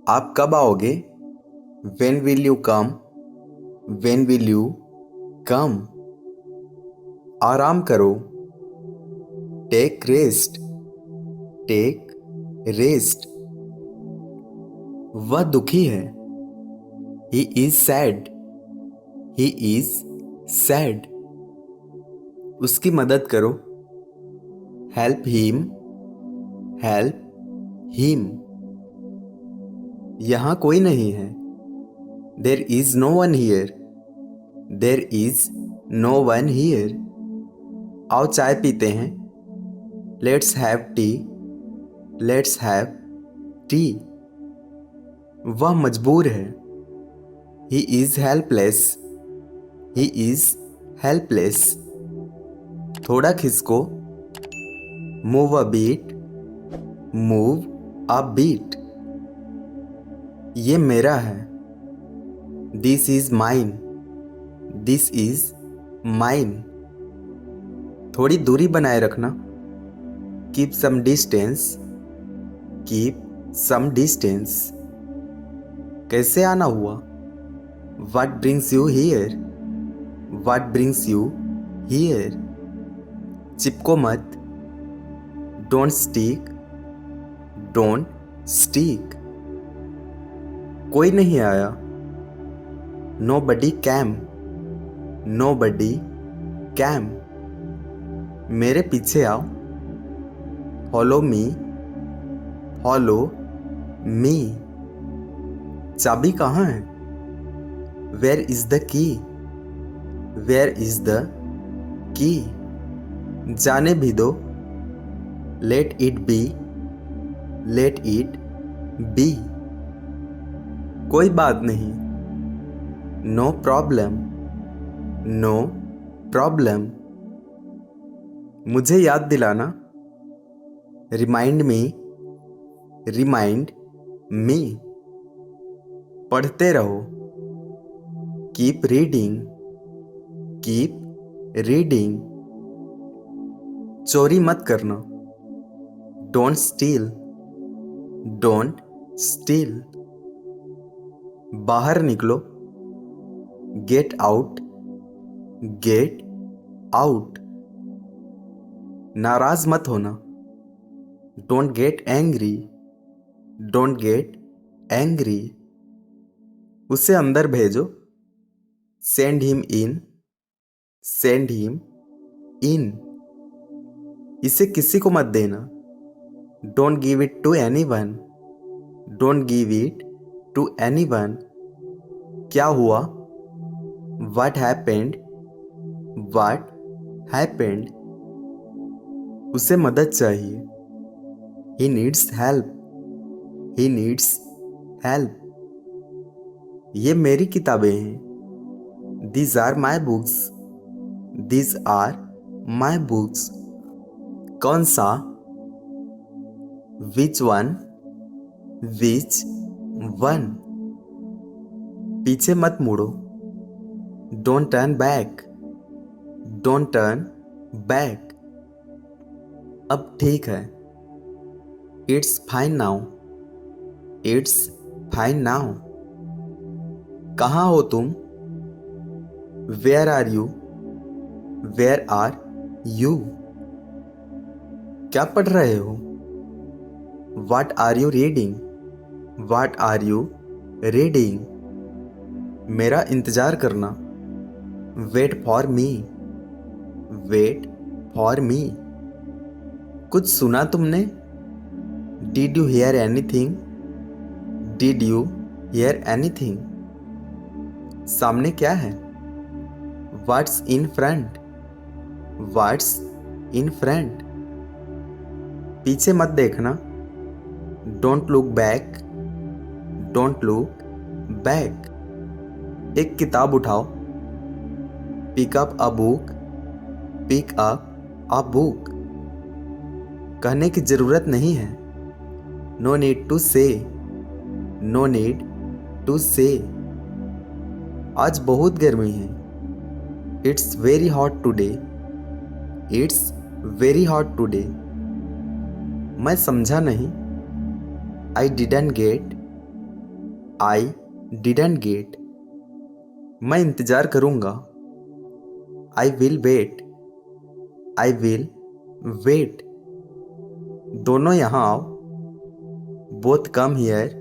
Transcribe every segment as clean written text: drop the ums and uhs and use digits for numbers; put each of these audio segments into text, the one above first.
आप कब आओगे? When will you come? When will you come? आराम करो। Take rest. Take rest. वह दुखी है। He is sad. He is sad. उसकी मदद करो। Help him. Help him. यहाँ कोई नहीं है। There is no one here. There is no one here. आओ चाय पीते हैं। Let's have tea. Let's have tea. वह मजबूर है। He is helpless. He is helpless. थोड़ा खिसको। Move a beat. Move a beat. ये मेरा है। This is mine. This is mine. थोड़ी दूरी बनाए रखना। Keep some distance. Keep some distance. कैसे आना हुआ? What brings you here? What brings you here? चिपको मत। Don't stick. Don't stick. कोई नहीं आया। Nobody came. Nobody came. मेरे पीछे आओ। Follow me. Follow me. चाबी कहाँ है? Where is the key? Where is the key? जाने भी दो। Let it be. Let it be. कोई बात नहीं। No problem. No problem. मुझे याद दिलाना। Remind me. Remind me. पढ़ते रहो। Keep reading. Keep reading. चोरी मत करना। Don't steal. Don't steal. बाहर निकलो। Get out. Get out. नाराज मत होना। Don't get angry. Don't get angry. उसे अंदर भेजो। Send him in. Send him in. इसे किसी को मत देना। Don't give it to anyone. Don't give it to anyone. क्या हुआ? What happened? What happened? उसे मदद चाहिए। He needs help. He needs help. ये मेरी किताबें हैं। These are my books. These are my books. कौन सा? Which one? Which one? पीछे मत मुड़ो। Don't turn back. Don't turn back. अब ठीक है। It's fine now. It's fine now. कहाँ हो तुम? Where are you? Where are you? क्या पढ़ रहे हो? What are you reading? What are you reading? मेरा इंतज़ार करना। Wait for me. Wait for me. कुछ सुना तुमने? Did you hear anything? Did you hear anything? सामने क्या है? What's in front? What's in front? पीछे मत देखना। Don't look back. Don't look back. एक किताब उठाओ। Pick up a book. Pick up a book. कहने की ज़रूरत नहीं है। No need to say. No need to say. आज बहुत गर्मी है। It's very hot today. It's very hot today. मैं समझा नहीं। I didn't get. I didn't get. मैं इंतज़ार करूँगा। I will wait. I will wait. दोनों यहाँ आओ। Both come here.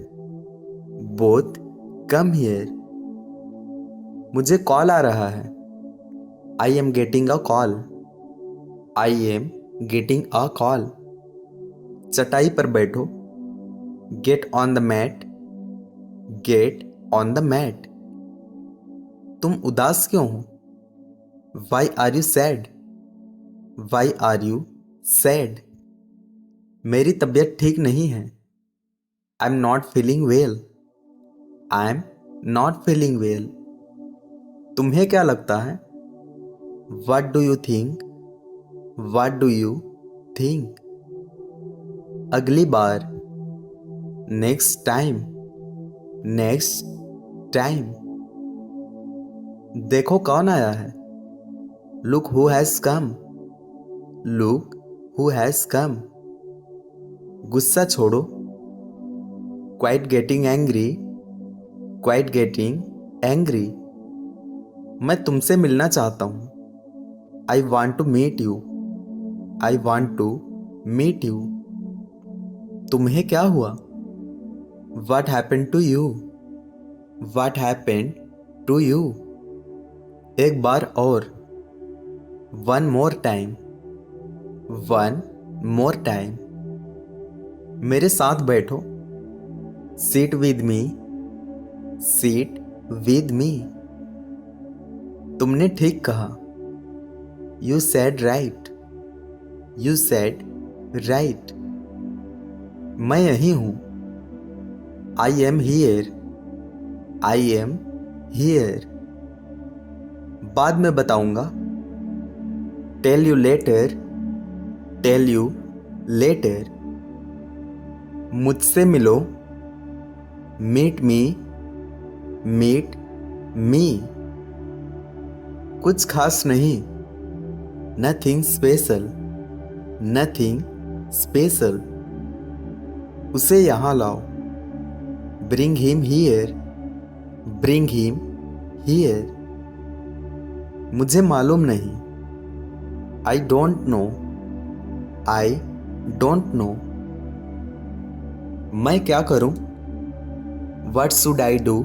Both come here. मुझे कॉल आ रहा है। I am getting a call. I am getting a call. चटाई पर बैठो। Get on the mat. Get on the mat. तुम उदास क्यों हो? Why are you sad? Why are you sad? मेरी तबीयत ठीक नहीं है। I am not feeling well. I am not feeling well. तुम्हें क्या लगता है? What do you think? What do you think? अगली बार। Next time. Next time. देखो कौन आया है। Look who has come. Look who has come. गुस्सा छोड़ो। Quite getting angry. Quite getting angry. मैं तुमसे मिलना चाहता हूँ। I want to meet you. I want to meet you. तुम्हें क्या हुआ? What happened to you? What happened to you? एक बार और। One more time. One more time. मेरे साथ बैठो। Sit with me. Sit with me. तुमने ठीक कहा। You said right. You said right. मैं यहीं हूं। I am here. I am here. बाद में बताऊंगा। Tell you later. Tell you later. मुझसे मिलो। Meet me. Meet me. कुछ खास नहीं। Nothing special. Nothing special. उसे यहाँ लाओ। Bring him here. Bring him here. मुझे मालूम नहीं। I don't know. I don't know. मैं क्या करूं? What should I do?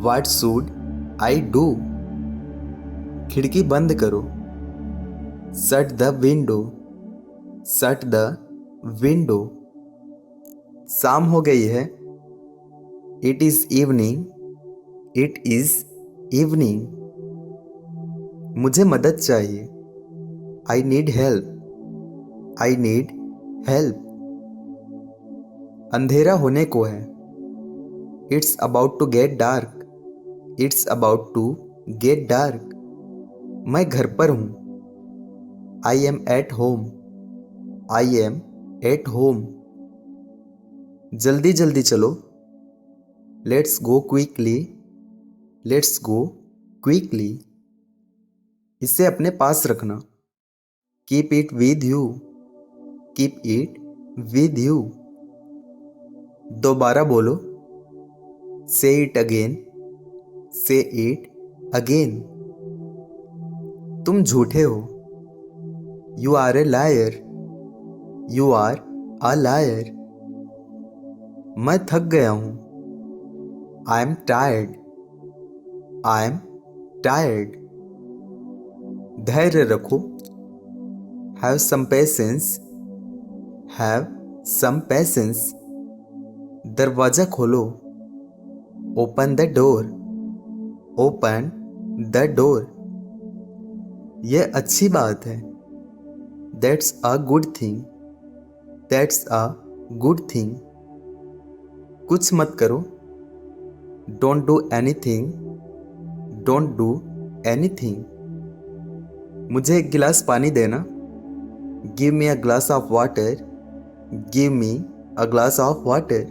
What should I do? खिड़की बंद करो। Shut the window. Shut the window. शाम हो गई है। It is evening. It is evening. मुझे मदद चाहिए। I need help. I need help. अंधेरा होने को है। It's about to get dark. It's about to get dark. मैं घर पर हूं। I am at home. I am at home. जल्दी जल्दी चलो। Let's go quickly. Let's go quickly. इसे अपने पास रखना। Keep it with you. Keep it with you. दोबारा बोलो। Say it again. Say it again. तुम झूठे हो। You are a liar. You are a liar. मैं थक गया हूं। I am tired. I am tired. धैर्य रखो। Have some patience. Have some patience. दरवाजा खोलो। Open the door. Open the door. यह अच्छी बात है। That's a good thing. That's a good thing. कुछ मत करो। Don't do anything. Don't do anything. मुझे एक गिलास पानी देना। Give me a glass of water. Give me a glass of water.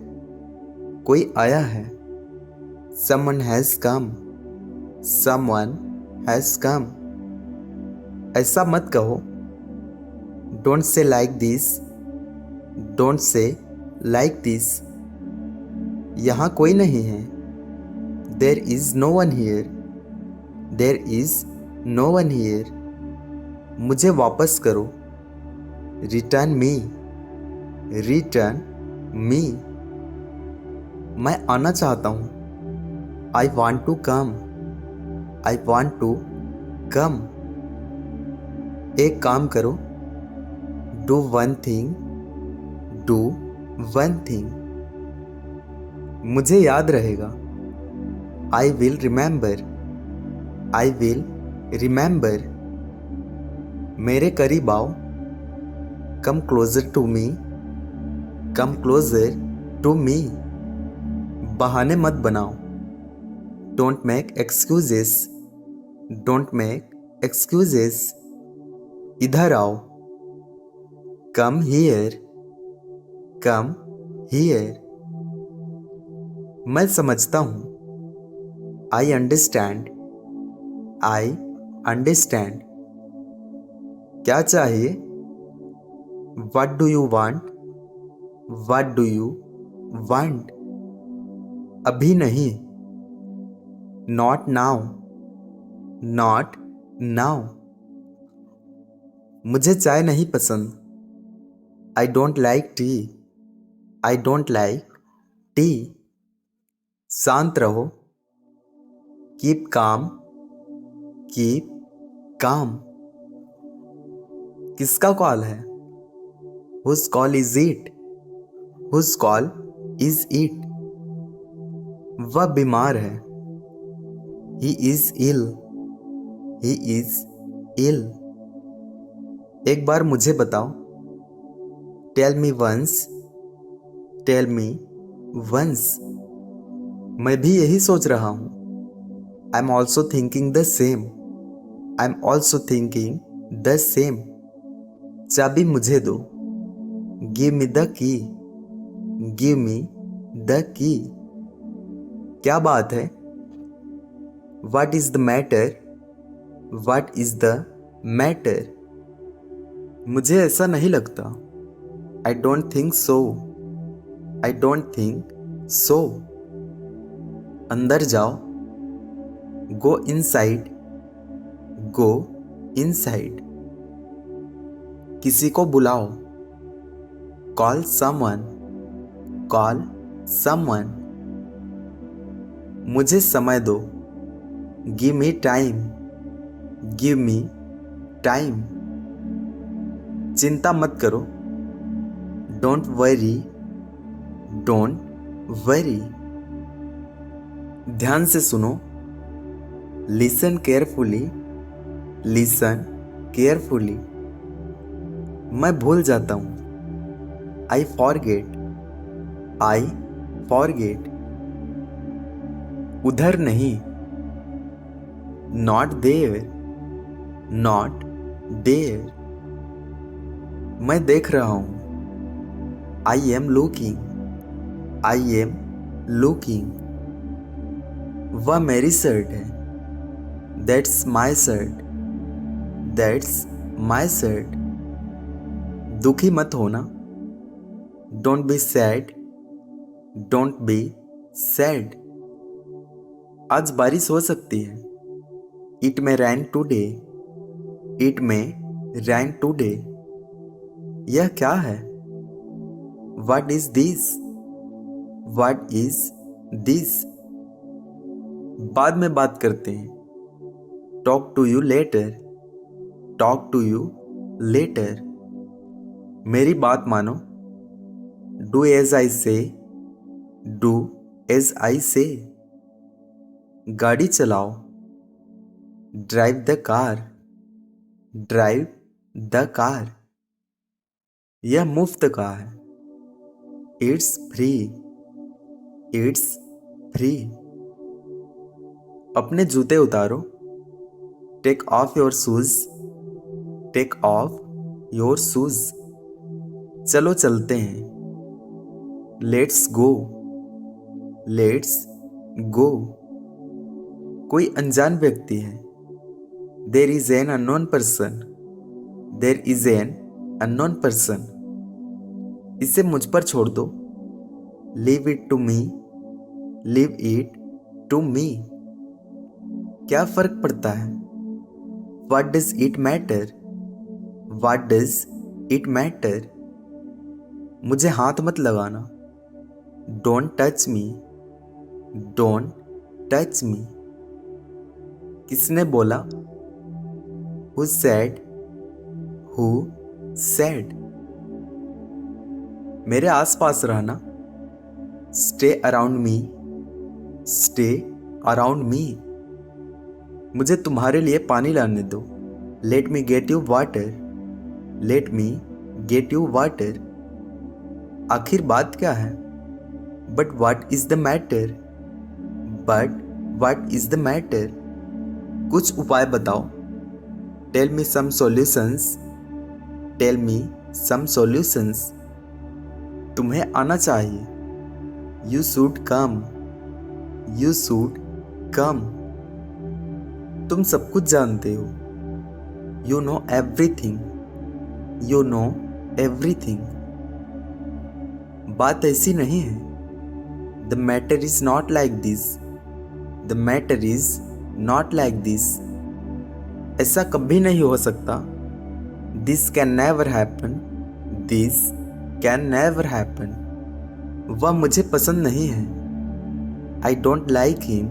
कोई आया है। Someone has come. Someone has come. ऐसा मत कहो। Don't say like this. Don't say like this. यहाँ कोई नहीं है। There is no one here. There is no one here. मुझे वापस करो। Return me. Return me. मैं आना चाहता हूँ। I want to come. I want to come. एक काम करो। Do one thing. Do one thing. मुझे याद रहेगा। I will remember. I will remember. मेरे करीब आओ। Come closer to me. Come closer to me. बहाने मत बनाओ। Don't make excuses. Don't make excuses. इधर आओ। Come here. Come here. मैं समझता हूँ। I understand. I understand. क्या चाहिए? What do you want? What do you want? अभी नहीं। Not now. Not now. मुझे चाय नहीं पसंद। I don't like tea. I don't like tea. शांत रहो। Keep calm. Keep calm. किसका कॉल है? Whose call is it? Whose call is it? वह बीमार है। He is ill. He is ill. एक बार मुझे बताओ। Tell me once. Tell me once. मैं भी यही सोच रहा हूँ। I am also thinking the same. I am also thinking the same. चाबी मुझे दो। Give me the key. Give me the key. क्या बात है? What is the matter? What is the matter? मुझे ऐसा नहीं लगता। I don't think so. I don't think so. अंदर जाओ। Go inside. Go inside. किसी को बुलाओ। Call someone. Call someone. मुझे समय दो। Give me time. Give me time. चिंता मत करो। Don't worry. Don't worry. ध्यान से सुनो। Listen carefully. Listen carefully. मैं भूल जाता हूँ। I forget. I forget. उधर नहीं। Not there. Not there. मैं देख रहा हूँ। I am looking. I am looking. वह मेरी शर्ट है। That's my shirt. That's my shirt. दुखी मत होना। Don't be sad. Don't be sad. आज बारिश हो सकती है। It may rain today. It may rain today. यह क्या है? What is this? What is this? बाद में बात करते हैं। Talk to you later. Talk to you later. मेरी बात मानो। Do as I say. Do as I say. गाड़ी चलाओ। Drive the car. Drive the car. यह मुफ्त का है। It's free. It's free. अपने जूते उतारो। Take off your shoes. Take off your shoes. चलो चलते हैं। Let's go. Let's go. कोई अनजान व्यक्ति है। There is an unknown person. There is an unknown person. इसे मुझ पर छोड़ दो। Leave it to me. Leave it to me. क्या फर्क पड़ता है? What does it matter? What does it matter? मुझे हाथ मत लगाना। Don't touch me. Don't touch me. किसने बोला? Who said? Who said? मेरे आसपास रहना। Stay around me. Stay around me. मुझे तुम्हारे लिए पानी लाने दो। Let me get you water. Let me get you water. आखिर बात क्या है? But what is the matter? But what is the matter? कुछ उपाय बताओ। Tell me some solutions. Tell me some solutions. तुम्हें आना चाहिए। You should come. You should come. तुम सब कुछ जानते हो। You know everything. You know everything. बात ऐसी नहीं है। The matter is not like this. The matter is not like this. ऐसा कभी नहीं हो सकता। This can never happen. This can never happen. वह मुझे पसंद नहीं है। I don't like him.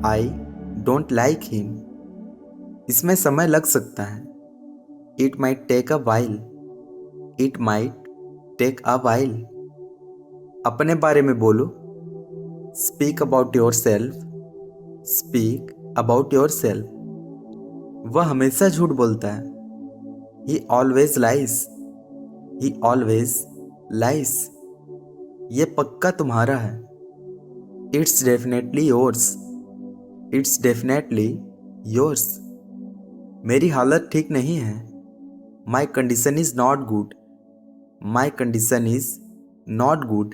I don't like him. इसमें समय लग सकता है। It might take a while. It might take a while. अपने बारे में बोलो। Speak about yourself. Speak about yourself. वह हमेशा झूठ बोलता है। He always lies. He always lies. ये पक्का तुम्हारा है। It's definitely yours. It's definitely yours. मेरी हालत ठीक नहीं है। My condition is not good. My condition is not good.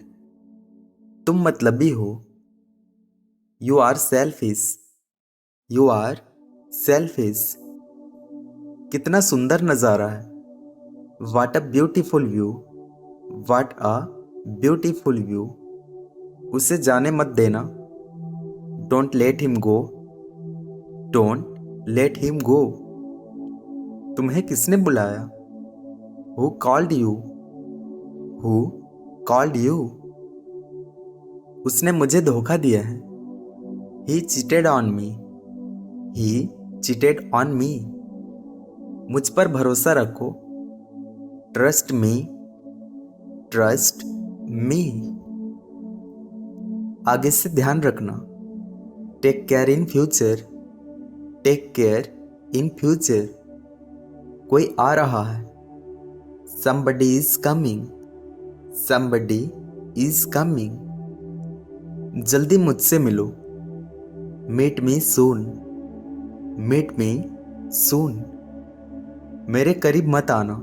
तुम मतलबी हो। You are selfish. You are selfish. कितना सुंदर नज़ारा है। What a beautiful view. What a beautiful view. उसे जाने मत देना। Don't let him go. Don't let him go. तुम्हें किसने बुलाया? Who called you? Who called you? उसने मुझे धोखा दिया है। He cheated on me. He cheated on me. मुझ पर भरोसा रखो। Trust me. Trust me. आगे से ध्यान रखना। Take care in future. Take care in future. कोई आ रहा है। Somebody is coming. Somebody is coming. जल्दी मुझसे मिलो। Meet me soon. Meet me soon. मेरे करीब मत आना।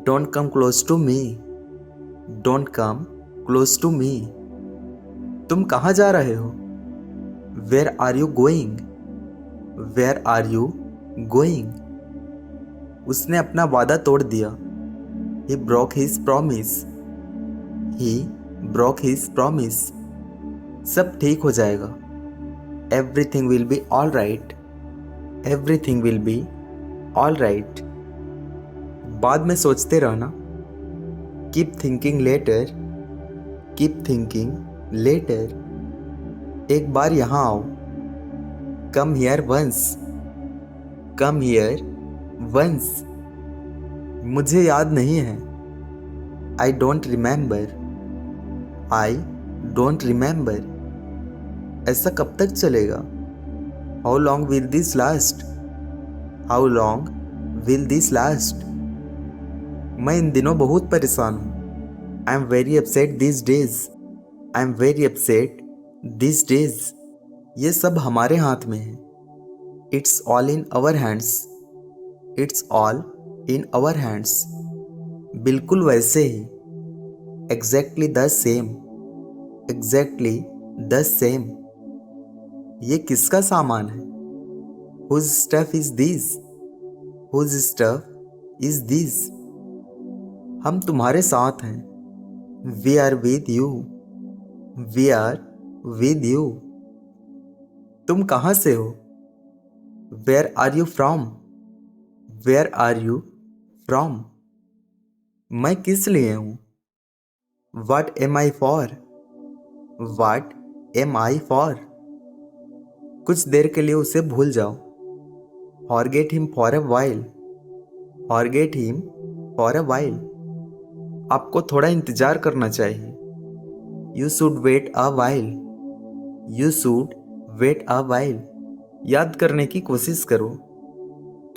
Don't come close to me. Don't come close to me. तुम कहाँ जा रहे हो? Where are you going? Where are you going? उसने अपना वादा तोड़ दिया। He broke his promise. He broke his promise. सब ठीक हो जाएगा। Everything will be all right. Everything will be all right. बाद में सोचते रहना। Keep thinking later. Keep thinking later. एक बार यहाँ आओ। Come here once. Come here once. मुझे याद नहीं है। I don't remember. I don't remember. ऐसा कब तक चलेगा? How long will this last? How long will this last? मैं इन दिनों बहुत परेशान हूँ। I am very upset these days. I am very upset these days. ये सब हमारे हाथ में है। It's all in our hands. It's all in our hands. बिल्कुल वैसे ही। Exactly the same. Exactly the same. ये किसका सामान है? Whose stuff is this? Whose stuff is this? हम तुम्हारे साथ हैं। We are with you. We are with you. तुम कहाँ से हो? Where are you from? Where are you from? मैं किस लिए हूँ? What am I for? What am I for? कुछ देर के लिए उसे भूल जाओ। Forget him for a while. Forget him for a while. आपको थोड़ा इंतजार करना चाहिए। You should wait a while. You should wait a while. याद करने की कोशिश करो।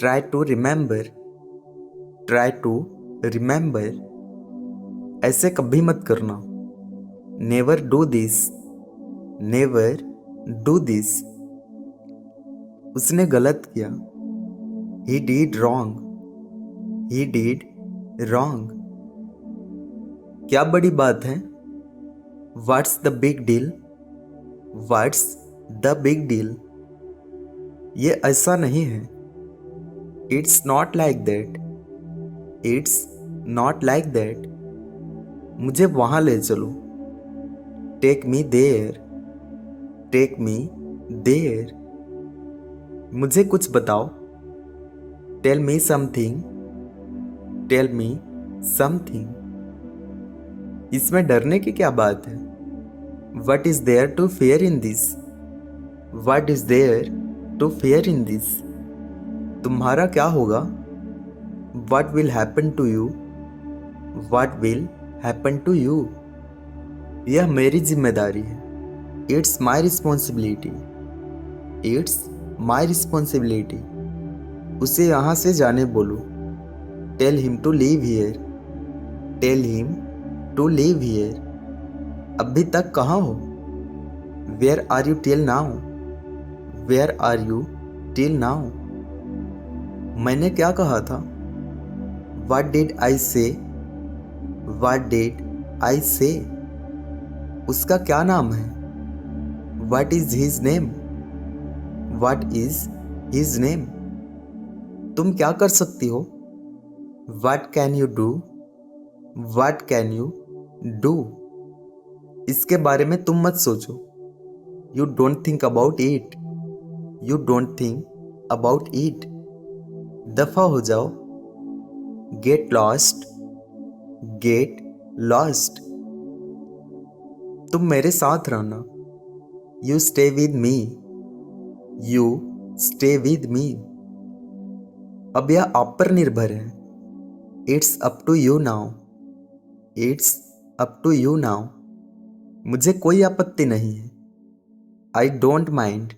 Try to remember. Try to remember. ऐसे कभी मत करना। Never do this. Never do this. उसने गलत किया। He did wrong. He did wrong. क्या बड़ी बात है? What's the big deal? What's the big deal? ये ऐसा नहीं है। It's not like that. It's not like that. मुझे वहाँ ले चलो। Take me there. Take me there. मुझे कुछ बताओ। Tell me something. Tell me something. इसमें डरने की क्या बात है? What is there to fear in this? What is there to fear in this? तुम्हारा क्या होगा? What will happen to you? What will happen to you? यह मेरी जिम्मेदारी है। It's my responsibility. It's my responsibility. उसे यहाँ से जाने बोलो। Tell him to leave here. Tell him to leave here. अभी तक कहाँ हो? Where are you till now? Where are you till now? मैंने क्या कहा था? What did I say? What did I say? उसका क्या नाम है? What is his name? What is his name? तुम क्या कर सकती हो? What can you do? What can you do? इसके बारे में तुम मत सोचो। You don't think about it. You don't think about it. दफा हो जाओ। Get lost. Get lost. तुम मेरे साथ रहना। You stay with me. You stay with me. अब यह आप पर निर्भर है। It's up to you now. It's up to you now. मुझे कोई आपत्ति नहीं है। I don't mind.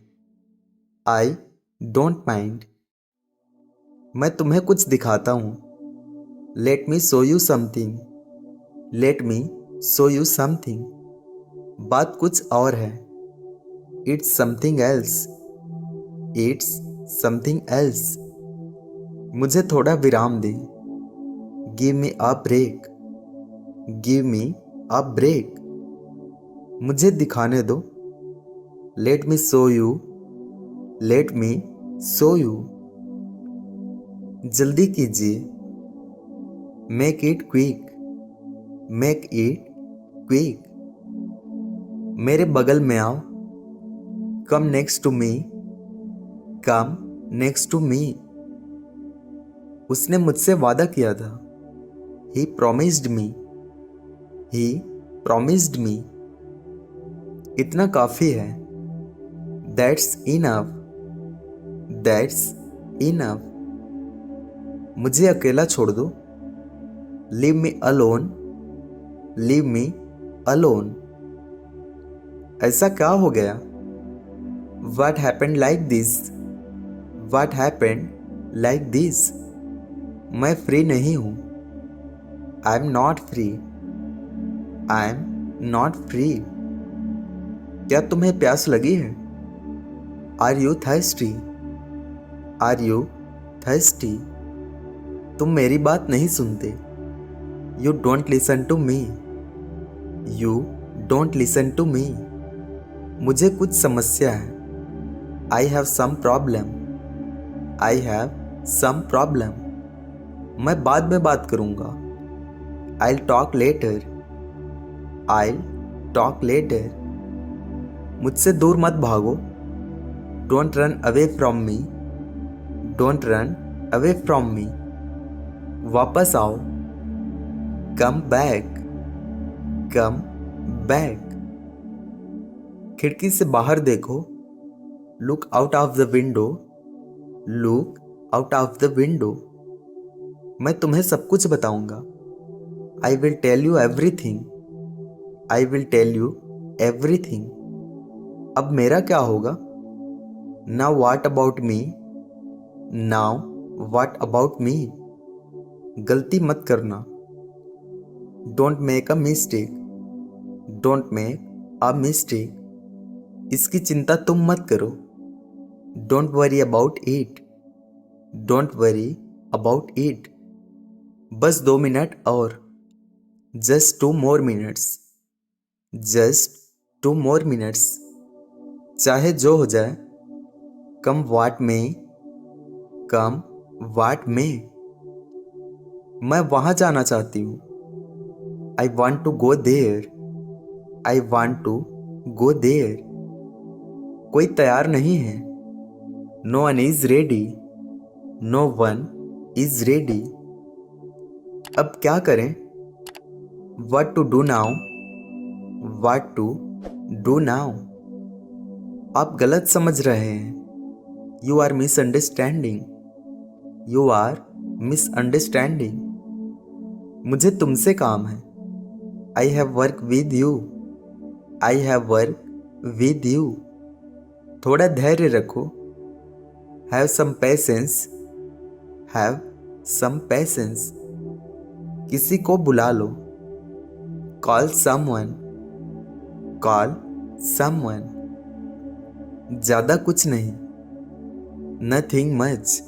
I don't mind. मैं तुम्हें कुछ दिखाता हूँ। Let me show you something. Let me show you something. बात कुछ और है। It's something else. It's something else. मुझे थोड़ा विराम दे। Give me a break. Give me a break. मुझे दिखाने दो। Let me show you. Let me show you. जल्दी कीजिए। Make it quick. Make it quick. मेरे बगल में आओ। Come next to me. Come next to me. उसने मुझसे वादा किया था। He promised me. He promised me. इतना काफी है। That's enough. That's enough. मुझे अकेला छोड़ दो। Leave me alone. Leave me alone. ऐसा क्या हो गया? What happened like this? What happened like this? मैं फ्री नहीं हूँ। I'm not free. I'm not free. क्या तुम्हें प्यास लगी है? Are you thirsty? Are you thirsty? तुम मेरी बात नहीं सुनते। You don't listen to me. You don't listen to me. मुझे कुछ समस्या है। I have some problem. I have some problem. मैं बाद में बात करूँगा। I'll talk later. I'll talk later. मुझसे दूर मत भागो, don't run away from me, don't run away from me. वापस आओ, कम बैक, कम बैक। खिड़की से बाहर देखो, look out of the window, look out of the window. मैं तुम्हें सब कुछ बताऊंगा, I will tell you everything, I will tell you everything. अब मेरा क्या होगा? Now what about me, now what about me. गलती मत करना, don't make a mistake, don't make a mistake. इसकी चिंता तुम मत करो, don't worry about it, don't worry about it. बस 2 मिनट और, just 2 more minutes, just 2 more minutes. चाहे जो हो जाए, कम वाट में, कम वाट में। मैं वहां जाना चाहती हूँ, I want to go there, I want to go there. कोई तैयार नहीं है, no one is ready, no one is ready. अब क्या करें? What to do now, what to do now. आप गलत समझ रहे हैं, you are misunderstanding, you are misunderstanding. मुझे तुमसे काम है, I have work with you, I have work with you. थोड़ा धैर्य रखो, have some patience, have some patience. किसी को बुला लो, कॉल समवन, कॉल समवन। ज्यादा कुछ नहीं, नथिंग मच,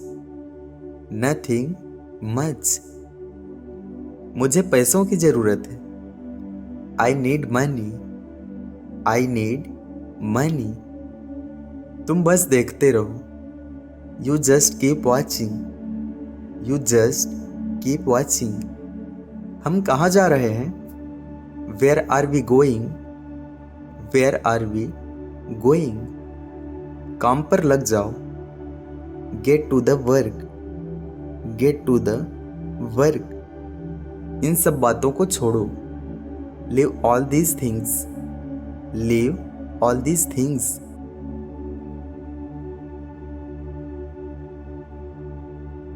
नथिंग मच। मुझे पैसों की जरूरत है, I need money, I need money. तुम बस देखते रहो, you just keep watching, you just keep watching. हम कहाँ जा रहे हैं? Where are we going, where are we going. काम पर लग जाओ, get to the work, get to the work. इन सब बातों को छोड़ो, leave all these things, leave all these things.